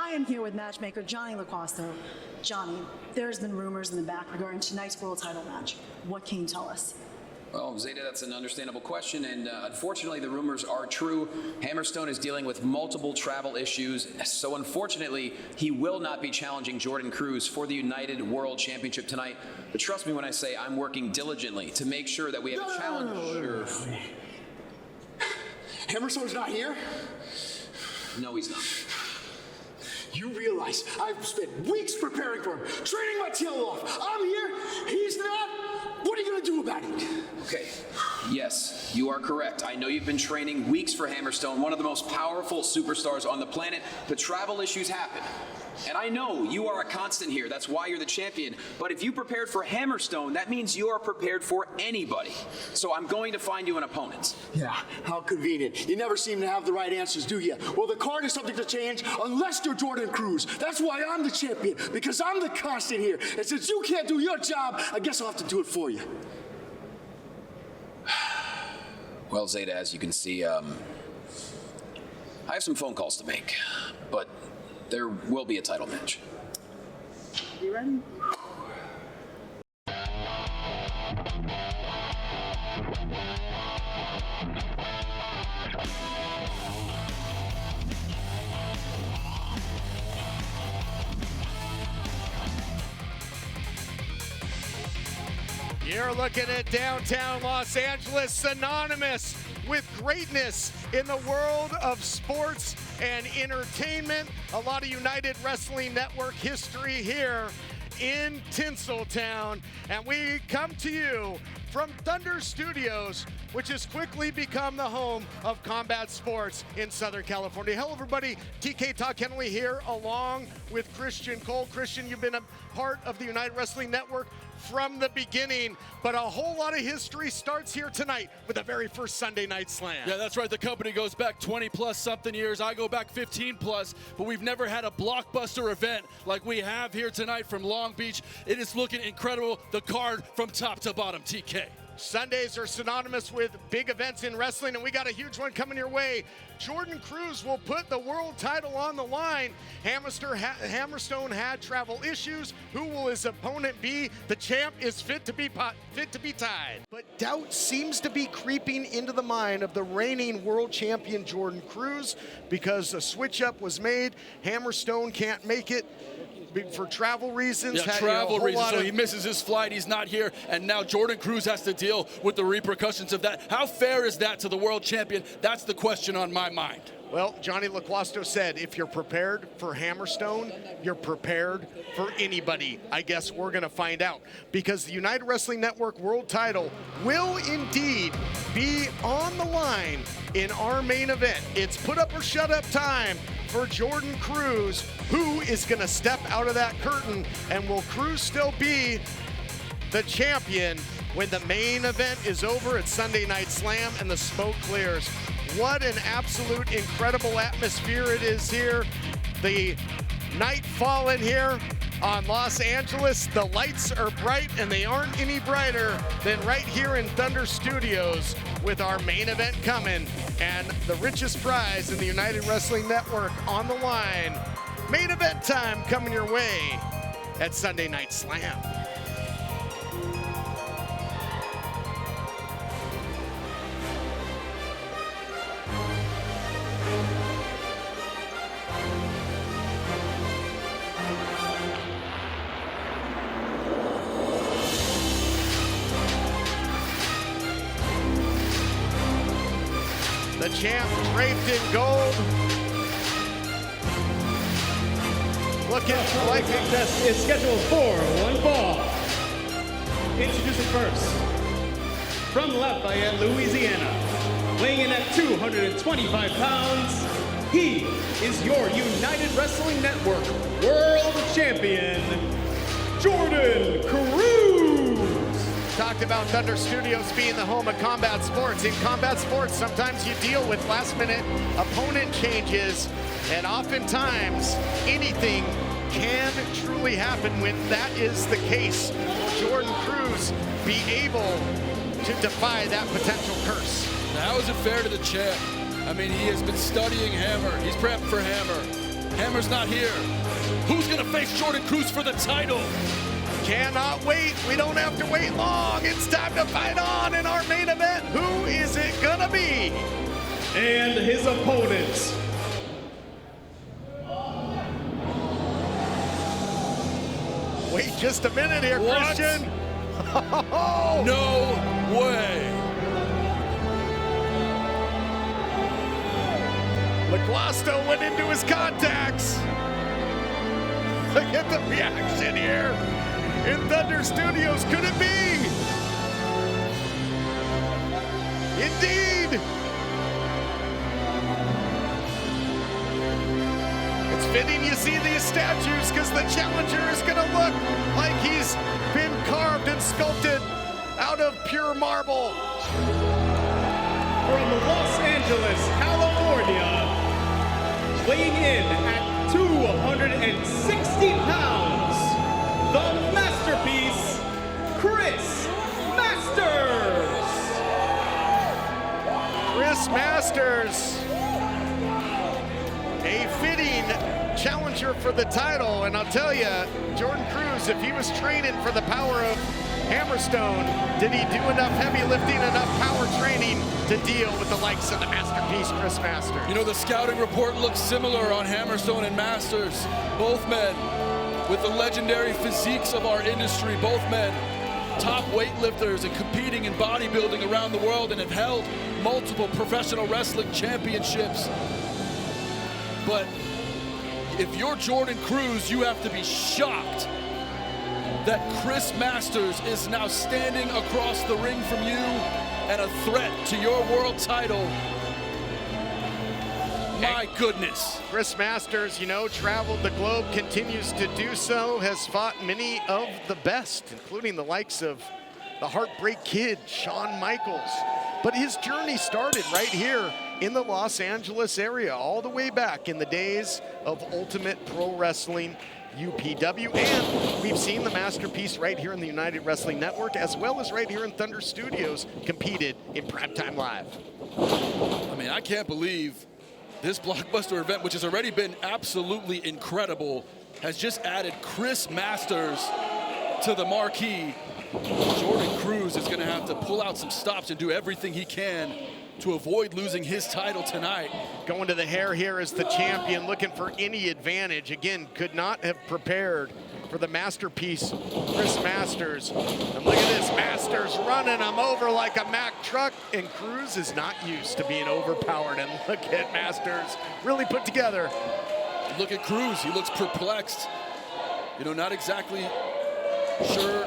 I am here with matchmaker Johnny LaQuasto. Johnny, there's been rumors in the back regarding tonight's world title match. What can you tell us? Well, Zeta, that's an understandable question, and unfortunately the rumors are true. Hammerstone is dealing with multiple travel issues, so unfortunately he will not be challenging Jordan Cruz for the United World Championship tonight. But trust me when I say I'm working diligently to make sure that we have a challenger. Hammerstone's not here? No, he's not. You realize I've spent weeks preparing for him, training my tail off. I'm here, he's not. What are you gonna do about it? Okay, yes, you are correct. I know you've been training weeks for Hammerstone, one of the most powerful superstars on the planet, but travel issues happen. And I know you are a constant here, that's why you're the champion, but if you prepared for Hammerstone, that means you are prepared for anybody. So I'm going to find you an opponent. Yeah, how convenient. You never seem to have the right answers, do you? Well, the card is subject to change unless you're Jordan Cruz. That's why I'm the champion, because I'm the constant here. And since you can't do your job, I guess I'll have to do it for you. Well, Zeta, as you can see, I have some phone calls to make, but there will be a title match. You ready? You're looking at downtown Los Angeles, synonymous with greatness in the world of sports and entertainment. A lot of United Wrestling Network history here in Tinseltown. And we come to you from Thunder Studios, which has quickly become the home of combat sports in Southern California. Hello, everybody. TK Todd Kennelly here, along with Christian Cole. Christian, you've been a part of the United Wrestling Network from the beginning, but a whole lot of history starts here tonight with the very first Sunday Night Slam. Yeah, that's right. The company goes back 20 plus something years. I go back 15 plus, but we've never had a blockbuster event like we have here tonight from Long Beach. It is looking incredible. The card from top to bottom, TK. Sundays are synonymous with big events in wrestling, and we got a huge one coming your way. Jordan Cruz will put the world title on the line. Hammerstone had travel issues. Who will his opponent be? The champ is fit to be tied. But doubt seems to be creeping into the mind of the reigning world champion Jordan Cruz because a switch up was made. Hammerstone can't make it for travel reasons. Yeah, travel reasons. So he misses his flight. He's not here. And now Jordan Cruz has to deal with the repercussions of that. How fair is that to the world champion? That's the question on my mind. Well, Johnny LaQuasto said, if you're prepared for Hammerstone, you're prepared for anybody. I guess we're going to find out, because the United Wrestling Network world title will indeed be on the line in our main event. It's put up or shut up time for Jordan Cruz. Who is going to step out of that curtain, and will Cruz still be the champion when the main event is over at Sunday Night Slam and the smoke clears? What an absolute incredible atmosphere it is here. The night falling here on Los Angeles. The lights are bright, and they aren't any brighter than right here in Thunder Studios with our main event coming and the richest prize in the United Wrestling Network on the line. Main event time coming your way at Sunday Night Slam. The champ draped in gold. Looking like The contest is scheduled for one fall. Introducing first, from Lafayette, Louisiana, weighing in at 225 pounds, he is your United Wrestling Network World Champion, Jordan Cruz. Talked about Thunder Studios being the home of combat sports. In combat sports, sometimes you deal with last-minute opponent changes, and oftentimes anything can truly happen when that is the case. Will Jordan Cruz be able to defy that potential curse? How is it fair to the champ? I mean, he has been studying Hammer. He's prepped for Hammer. Hammer's not here. Who's gonna face Jordan Cruz for the title? Cannot wait. We don't have to wait long. It's time to fight on in our main event. Who is it gonna be? And his opponent, Wait just a minute here, What? Christian. No way. LaGuasto went into his contacts. Look at the reaction here in Thunder Studios. Could it be? Indeed. It's fitting you see these statues because the challenger is going to look like he's been carved and sculpted out of pure marble. from Los Angeles, California, weighing in at 260 pounds, the masterpiece, Chris Masters. Chris Masters, a fitting challenger for the title. And I'll tell you, Jordan Cruz, if he was training for the power of Hammerstone, did he do enough heavy lifting, enough power training to deal with the likes of the masterpiece, Chris Masters? You know, the scouting report looks similar on Hammerstone and Masters. Both men with the legendary physiques of our industry, both men top weightlifters and competing in bodybuilding around the world and have held multiple professional wrestling championships. But if you're Jordan Cruz, you have to be shocked that Chris Masters is now standing across the ring from you and a threat to your world title. My goodness. Chris Masters, you know, traveled the globe, continues to do so, has fought many of the best, including the likes of the Heartbreak Kid, Shawn Michaels. But his journey started right here in the Los Angeles area, all the way back in the days of Ultimate Pro Wrestling, UPW, and we've seen the masterpiece right here in the United Wrestling Network, as well as right here in Thunder Studios, competed in Primetime Live. I mean, I can't believe this blockbuster event, which has already been absolutely incredible, has just added Chris Masters to the marquee. Jordan Cruz is going to have to pull out some stops and do everything he can to avoid losing his title tonight. Going to the hair here as the champion, looking for any advantage. Again, could not have prepared for the masterpiece, Chris Masters. And look at this, Masters running him over like a Mack truck, and Cruz is not used to being overpowered. And look at Masters, really put together. Look at Cruz, he looks perplexed. You know, not exactly sure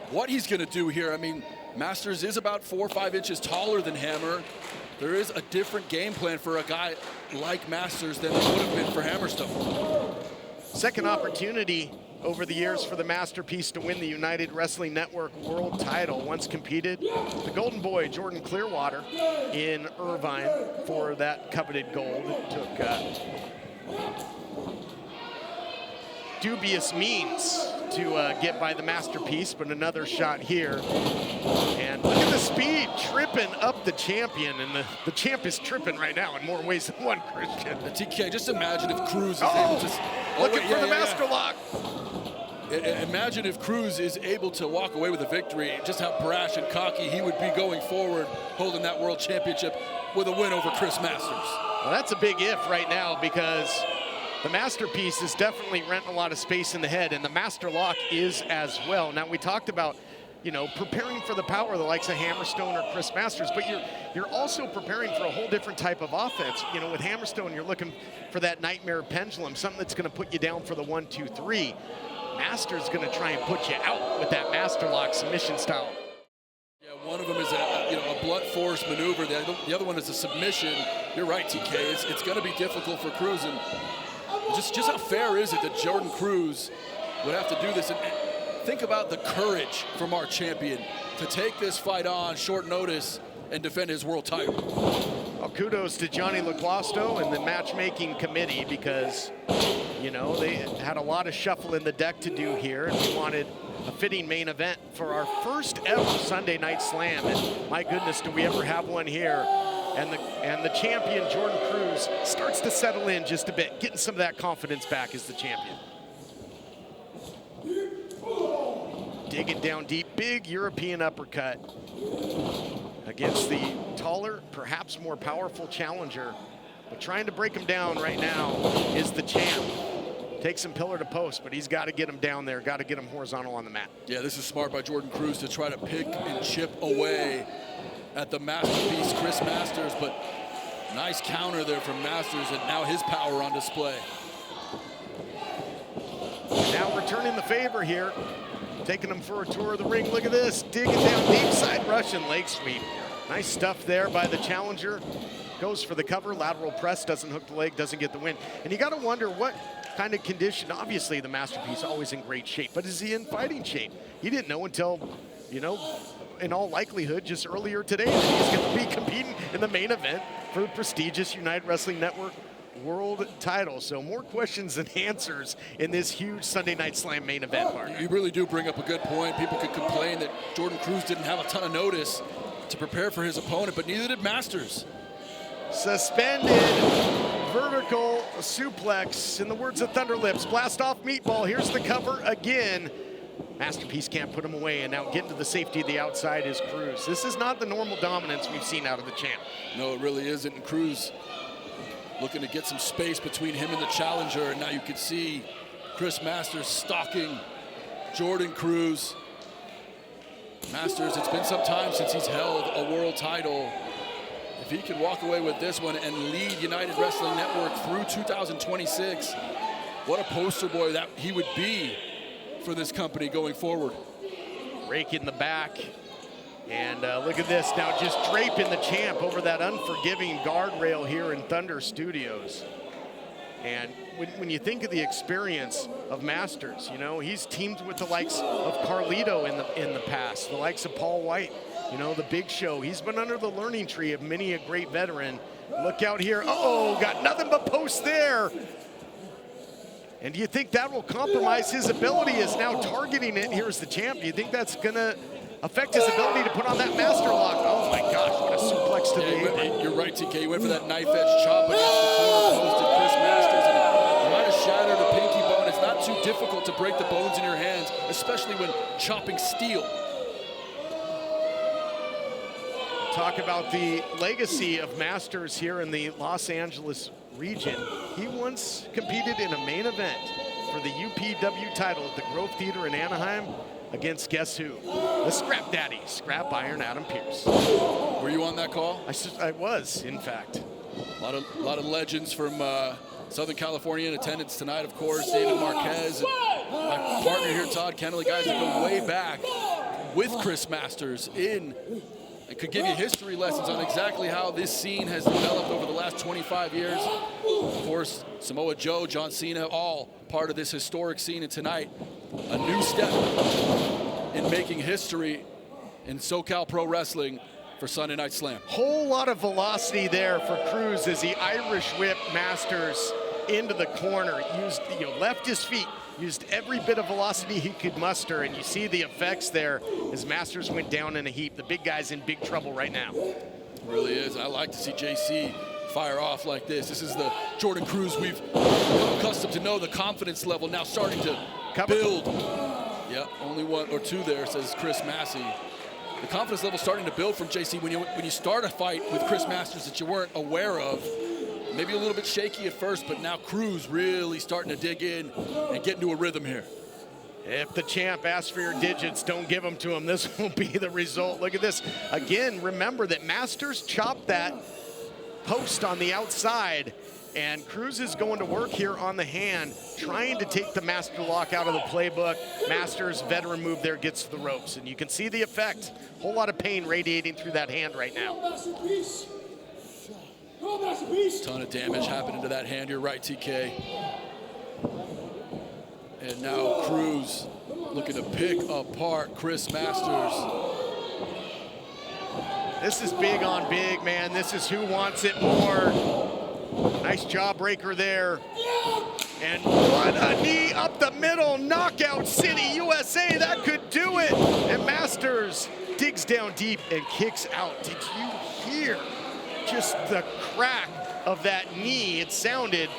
what he's gonna do here. I mean, Masters is about 4 or 5 inches taller than Hammer. There is a different game plan for a guy like Masters than there would have been for Hammerstone. Second opportunity over the years for the masterpiece to win the United Wrestling Network world title. Once competed, the Golden Boy, Jordan Clearwater, in Irvine for that coveted gold. It took dubious means to get by the masterpiece, but another shot here. And look at the speed, tripping up the champion, and the champ is tripping right now in more ways than one, Christian. The TK, just imagine if Cruz is able to... Looking for the master lock. Imagine if Cruz is able to walk away with a victory, just how brash and cocky he would be going forward, holding that world championship with a win over Chris Masters. Well, that's a big if right now, because the masterpiece is definitely renting a lot of space in the head, and the master lock is as well. Now, we talked about, you know, preparing for the power of the likes of Hammerstone or Chris Masters, but you're also preparing for a whole different type of offense. You know, with Hammerstone, you're looking for that nightmare pendulum, something that's going to put you down for the 1, 2, 3. Masters going to try and put you out with that master lock submission style. Yeah, one of them is a blunt force maneuver. The other one is a submission. You're right, TK. It's going to be difficult for Cruz, and just how fair is it that Jordan Cruz would have to do this? And think about the courage from our champion to take this fight on short notice and defend his world title. Well, kudos to Johnny LaGuasto and the matchmaking committee, because, you know, they had a lot of shuffle in the deck to do here, and we wanted a fitting main event for our first ever Sunday Night Slam. And my goodness, do we ever have one here. And the champion, Jordan Cruz, starts to settle in just a bit, getting some of that confidence back as the champion. Digging down deep, big European uppercut against the taller, perhaps more powerful challenger. But trying to break him down right now is the champ. Takes him pillar to post, but he's got to get him down there, got to get him horizontal on the mat. Yeah, this is smart by Jordan Cruz to try to pick and chip away at the masterpiece, Chris Masters, but nice counter there from Masters, and now his power on display. Now returning the favor here, taking him for a tour of the ring. Look at this, digging down deep side Russian leg sweep. Nice stuff there by the challenger. Goes for the cover, lateral press, doesn't hook the leg, doesn't get the win. And you got to wonder what kind of condition. Obviously the masterpiece always in great shape, but is he in fighting shape? He didn't know until, you know, in all likelihood just earlier today that he's going to be competing in the main event for the prestigious United Wrestling Network world title. So more questions than answers in this huge Sunday Night Slam main event, partner. You really do bring up a good point. People could complain that Jordan Cruz didn't have a ton of notice to prepare for his opponent, but neither did Masters. Suspended vertical suplex. In the words of Thunder Lips, blast off meatball. Here's the cover again. Masterpiece can't put him away, and now getting to the safety of the outside is Cruz. This is not the normal dominance we've seen out of the champ. No, it really isn't. And Cruz looking to get some space between him and the challenger, and now you can see Chris Masters stalking Jordan Cruz. Masters, it's been some time since he's held a world title. If he can walk away with this one and lead United Wrestling Network through 2026, what a poster boy that he would be for this company going forward. Rake in the back. And look at this, now just draping the champ over that unforgiving guardrail here in Thunder Studios. And when you think of the experience of Masters, you know, he's teamed with the likes of Carlito in the past, the likes of Paul White, you know, the Big Show. He's been under the learning tree of many a great veteran. Look out here, uh-oh, got nothing but post there. And do you think that will compromise his ability as now targeting it? Here's the champ. Do you think that's gonna affect his ability to put on that master lock? Oh my gosh, what a suplex to the apron. You're right, TK. He went for that knife edge chop against the corner post of Chris Masters, and it might have shattered a pinky bone. It's not too difficult to break the bones in your hands, especially when chopping steel. Talk about the legacy of Masters here in the Los Angeles region. He once competed in a main event for the UPW title at the Grove Theater in Anaheim against guess who? The Scrap Daddy, Scrap Iron Adam Pearce. Were you on that call? I was, in fact. A lot of legends from Southern California in attendance tonight, of course. David Marquez, and my partner here, Todd Kennelly, guys that go way back with Chris Masters in. It could give you history lessons on exactly how this scene has developed over the last 25 years. Of course, Samoa Joe, John Cena, all part of this historic scene. And tonight, a new step in making history in SoCal Pro Wrestling for Sunday Night Slam. Whole lot of velocity there for Cruz as he Irish whipped Masters into the corner. Used, left his feet, used every bit of velocity he could muster, and you see the effects there as Masters went down in a heap. The big guy's in big trouble right now. It really is. I like to see JC fire off like this. This is the Jordan Cruz we've become accustomed to know, the confidence level now starting to build. Yeah, only one or two there, says Chris Massey. The confidence level starting to build from JC when you start a fight with Chris Masters that you weren't aware of. Maybe a little bit shaky at first, but now Cruz really starting to dig in and get into a rhythm here. If the champ asks for your digits, don't give them to him. This will be the result. Look at this. Again, remember that Masters chopped that post on the outside, and Cruz is going to work here on the hand, trying to take the master lock out of the playbook. Masters, veteran move there, gets to the ropes, and you can see the effect. Whole lot of pain radiating through that hand right now. Ton of damage happening to that hand. You're right, TK. And now Cruz looking to pick apart Chris Masters. This is big on big, man. This is who wants it more. Nice jawbreaker there. And what a knee up the middle. Knockout City, USA. That could do it. And Masters digs down deep and kicks out. Did you hear just the crack of that knee, it sounded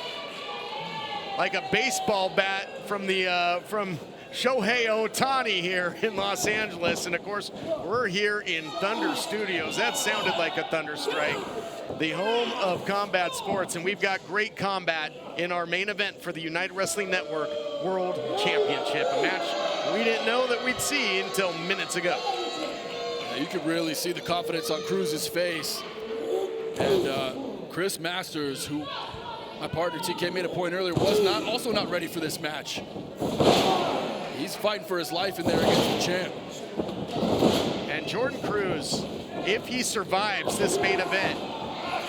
like a baseball bat from Shohei Ohtani here in Los Angeles. And of course, we're here in Thunder Studios. That sounded like a thunder strike, the home of combat sports. And we've got great combat in our main event for the United Wrestling Network World Championship, a match we didn't know that we'd see until minutes ago. You could really see the confidence on Cruz's face. And Chris Masters, who my partner TK made a point earlier, was also not ready for this match. He's fighting for his life in there against the champ. And Jordan Cruz, if he survives this main event,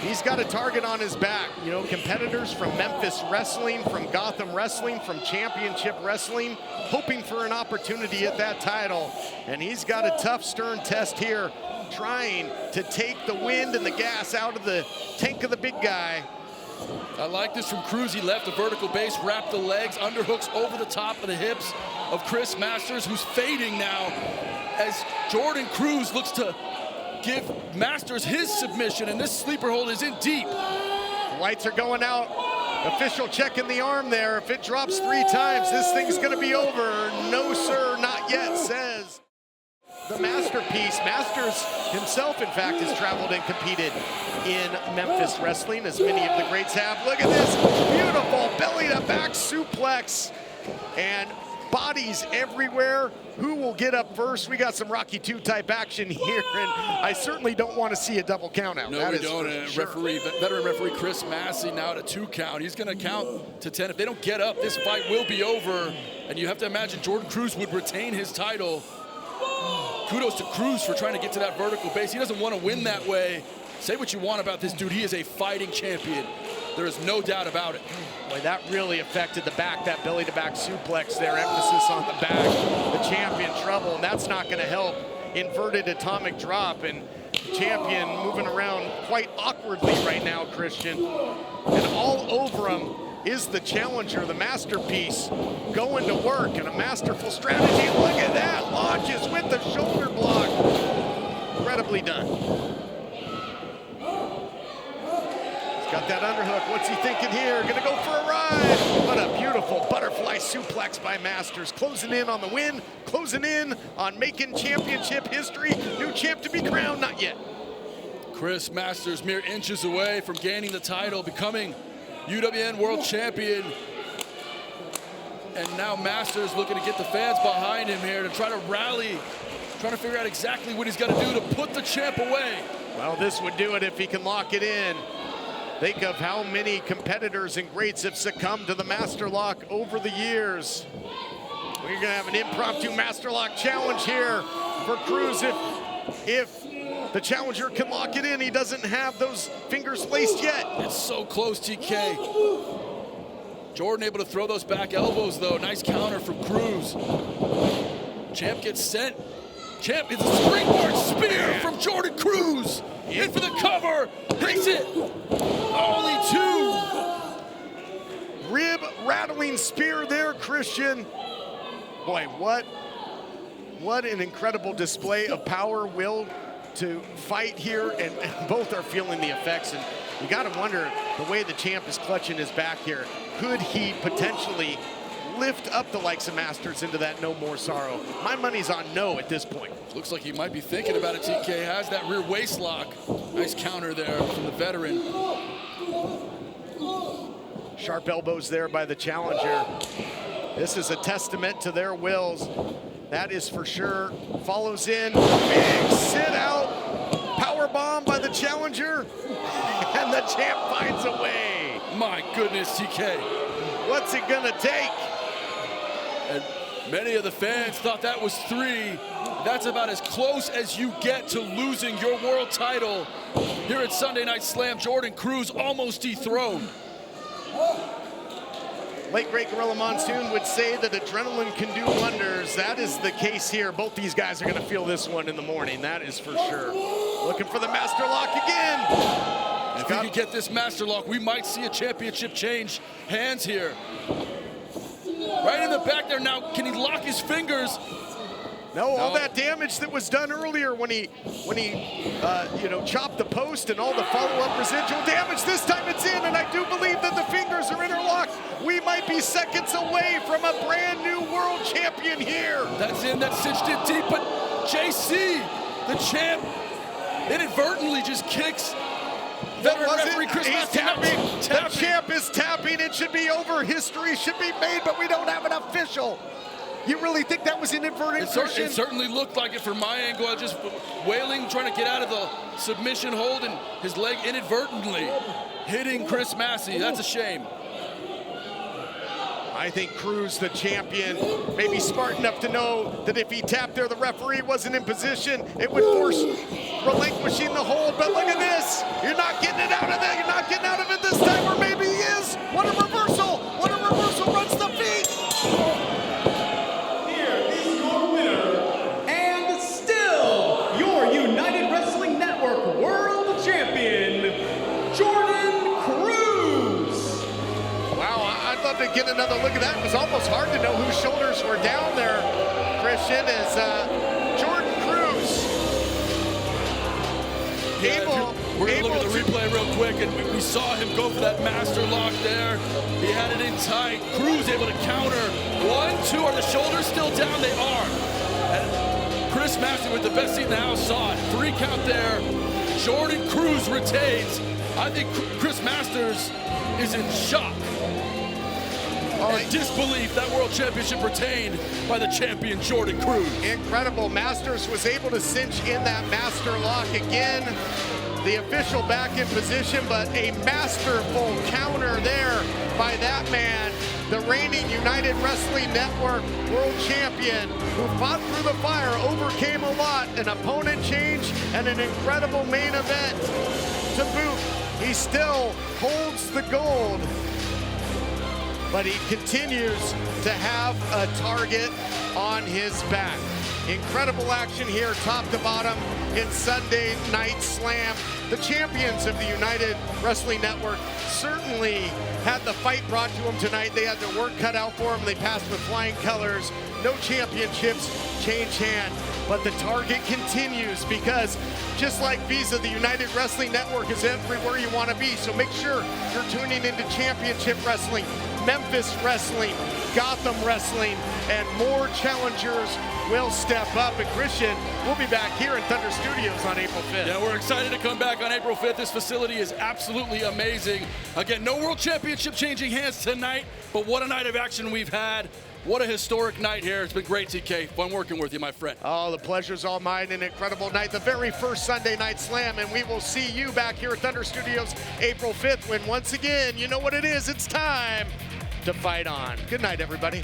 he's got a target on his back. You know, competitors from Memphis Wrestling, from Gotham Wrestling, from Championship Wrestling, hoping for an opportunity at that title. And he's got a tough, stern test here, trying to take the wind and the gas out of the tank of the big guy. I like this from Cruz. He left the vertical base, wrapped the legs, underhooks over the top of the hips of Chris Masters, who's fading now as Jordan Cruz looks to give Masters his submission, and this sleeper hold is in deep. Lights are going out. Official checking the arm there. If it drops 3 times, this thing's gonna be over. No, sir, not yet, says the Masterpiece. Masters himself, in fact, has traveled and competed in Memphis Wrestling, as many of the greats have. Look at this beautiful belly-to-back suplex and bodies everywhere. Who will get up first? We got some Rocky II type action here, and I certainly don't want to see a double count out. No, we don't. And veteran referee Chris Massey now at a 2 count. He's going to count to 10. If they don't get up, this fight will be over. And you have to imagine Jordan Cruz would retain his title. Kudos to Cruz for trying to get to that vertical base. He doesn't want to win that way. Say what you want about this dude. He is a fighting champion. There is no doubt about it. Boy, that really affected the back, that belly-to-back suplex there. Emphasis on the back. The champion trouble, and that's not going to help. Inverted atomic drop, and champion moving around quite awkwardly right now, Christian. And all over him is the challenger, the Masterpiece, going to work, and a masterful strategy. Look at that, launches with the shoulder block. Incredibly done. Got that underhook. What's he thinking here? Gonna go for a ride. What a beautiful butterfly suplex by Masters. Closing in on the win, closing in on making championship history. New champ to be crowned, not yet. Chris Masters mere inches away from gaining the title, becoming UWN World Champion. And now Masters looking to get the fans behind him here to try to rally, trying to figure out exactly what he's got to do to put the champ away. Well, this would do it if he can lock it in. Think of how many competitors and greats have succumbed to the Master Lock over the years. We're gonna have an impromptu Master Lock challenge here for Cruz. If the challenger can lock it in, he doesn't have those fingers laced yet. It's so close, TK. Jordan able to throw those back elbows though. Nice counter from Cruz. Champ gets sent. Champ gets a springboard spear from Jordan Cruz. In for the cover, hits it. Only 2. Rib rattling spear there, Christian. Boy, what an incredible display of power, will to fight here, and both are feeling the effects. And you got to wonder, the way the champ is clutching his back here, could he potentially lift up the likes of Masters into that no more sorrow? My money's on no at this point. Looks like he might be thinking about it, TK. Has that rear waist lock. Nice counter there from the veteran. Sharp elbows there by the challenger. This is a testament to their wills. That is for sure. Follows in, big sit out. Power bomb by the challenger. And the champ finds a way. My goodness, TK. What's it gonna take? And many of the fans thought that was 3. That's about as close as you get to losing your world title. Here at Sunday Night Slam, Jordan Cruz almost dethroned. Late great Gorilla Monsoon would say that adrenaline can do wonders. That is the case here. Both these guys are gonna feel this one in the morning, that is for sure. Looking for the Master Lock again. If he can get this Master Lock, we might see a championship change hands here. Right in the back there now, can he lock his fingers? No, all that damage that was done earlier when he chopped the post and all the follow-up residual damage. This time it's in, and I do believe that the fingers are interlocked. We might be seconds away from a brand new world champion here. That's in, that's cinched in deep, but JC, the champ, inadvertently just kicks veteran referee Chris He's Masters. tapping. The champ is tapping. It should be over. History should be made, but we don't have an official. You really think that was inadvertent, Christian? It certainly looked like it from my angle. I was just wailing, trying to get out of the submission hold, and his leg inadvertently hitting Chris Massey. That's a shame. I think Cruz, the champion, may be smart enough to know that if he tapped there, the referee wasn't in position, it would force relinquishing the hold. But look at this. You're not getting it out of there. You're not getting out of it this time, or maybe he is. What a reversal. What a reversal. Runs the feet. And still, your United Wrestling Network World Champion, Jordan Cruz. Wow, I'd love to get another look at that. It was almost hard to know whose shoulders were down there, Christian, as Jordan Cruz. We're going to look at the replay real quick, and we saw him go for that master lock there. He had it in tight. Cruz able to counter. 1, 2, are the shoulders still down? They are. And Chris Massey with the best seat in the house saw it. 3 count there. Jordan Cruz retains. I think Chris Masters is in shock. And disbelief that world championship retained by the champion Jordan Cruz. Incredible. Masters was able to cinch in that master lock again. The official back in position, but a masterful counter there by that man, the reigning United Wrestling Network world champion, who fought through the fire, overcame a lot, an opponent change, and an incredible main event to boot. He still holds the gold, but he continues to have a target on his back. Incredible action here, top to bottom, in Sunday Night Slam. The champions of the United Wrestling Network certainly had the fight brought to them tonight. They had their work cut out for them. They passed with flying colors. No championships change hand, but the target continues, because just like Visa, the United Wrestling Network is everywhere you want to be. So make sure you're tuning into Championship Wrestling, Memphis Wrestling, Gotham Wrestling, and more challengers will step up. And Christian, we'll be back here in Thunder Studios on April 5th. Yeah, we're excited to come back on April 5th. This facility is absolutely amazing. Again, no world championship changing hands tonight, but what a night of action we've had. What a historic night here. It's been great, TK. Fun working with you, my friend. Oh, the pleasure's all mine. An incredible night. The very first Sunday Night Slam, and we will see you back here at Thunder Studios April 5th, when once again, you know what it is. It's time to fight on. Good night, everybody.